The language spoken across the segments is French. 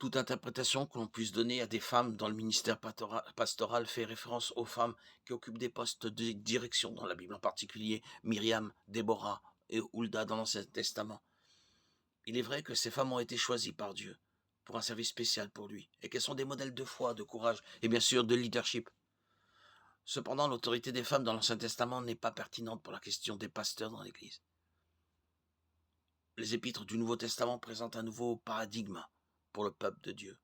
Toute interprétation que l'on puisse donner à des femmes dans le ministère pastoral fait référence aux femmes qui occupent des postes de direction dans la Bible, en particulier Myriam, Déborah et Hulda dans l'Ancien Testament. Il est vrai que ces femmes ont été choisies par Dieu pour un service spécial pour lui, et qu'elles sont des modèles de foi, de courage et bien sûr de leadership. Cependant, l'autorité des femmes dans l'Ancien Testament n'est pas pertinente pour la question des pasteurs dans l'Église. Les épîtres du Nouveau Testament présentent un nouveau paradigme pour le peuple de Dieu,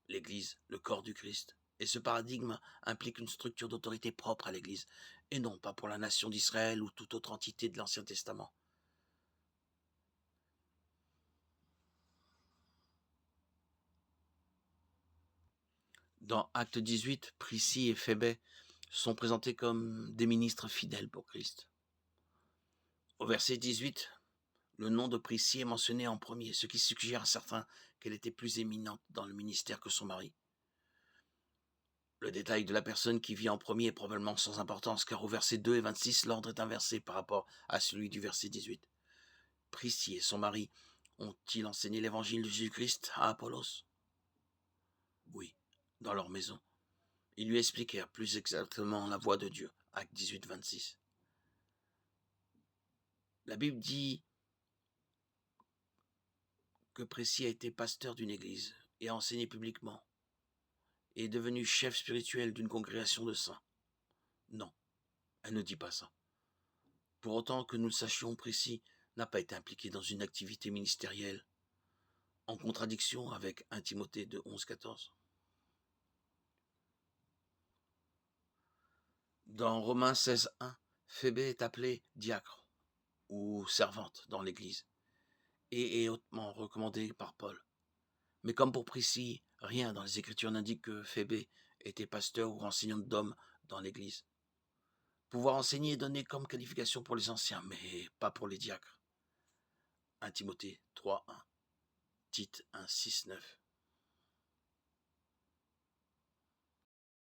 l'Église, le corps du Christ. Et ce paradigme implique une structure d'autorité propre à l'Église, et non pas pour la nation d'Israël ou toute autre entité de l'Ancien Testament. Dans Acte 18, Priscille et Phébé sont présentés comme des ministres fidèles pour Christ. Au verset 18, le nom de Priscille est mentionné en premier, ce qui suggère à certains qu'elle était plus éminente dans le ministère que son mari. Le détail de la personne qui vit en premier est probablement sans importance, car au verset 2 et 26, l'ordre est inversé par rapport à celui du verset 18. Priscille et son mari ont-ils enseigné l'évangile de Jésus-Christ à Apollos? Oui, dans leur maison. Ils lui expliquèrent plus exactement la voie de Dieu. Acte 18, 26. La Bible dit que Priscille a été pasteur d'une église et a enseigné publiquement et est devenu chef spirituel d'une congrégation de saints. Non, elle ne dit pas ça. Pour autant que nous le sachions, Priscille n'a pas été impliquée dans une activité ministérielle, en contradiction avec 1 Timothée de 11-14. Dans Romains 16-1, Phébé est appelée diacre ou servante dans l'Église et est hautement recommandée par Paul. Mais comme pour Priscille, rien dans les Écritures n'indique que Phébé était pasteur ou enseignante d'hommes dans l'Église. Pouvoir enseigner est donné comme qualification pour les anciens, mais pas pour les diacres. 1 Timothée 3-1, Tite 1-6-9.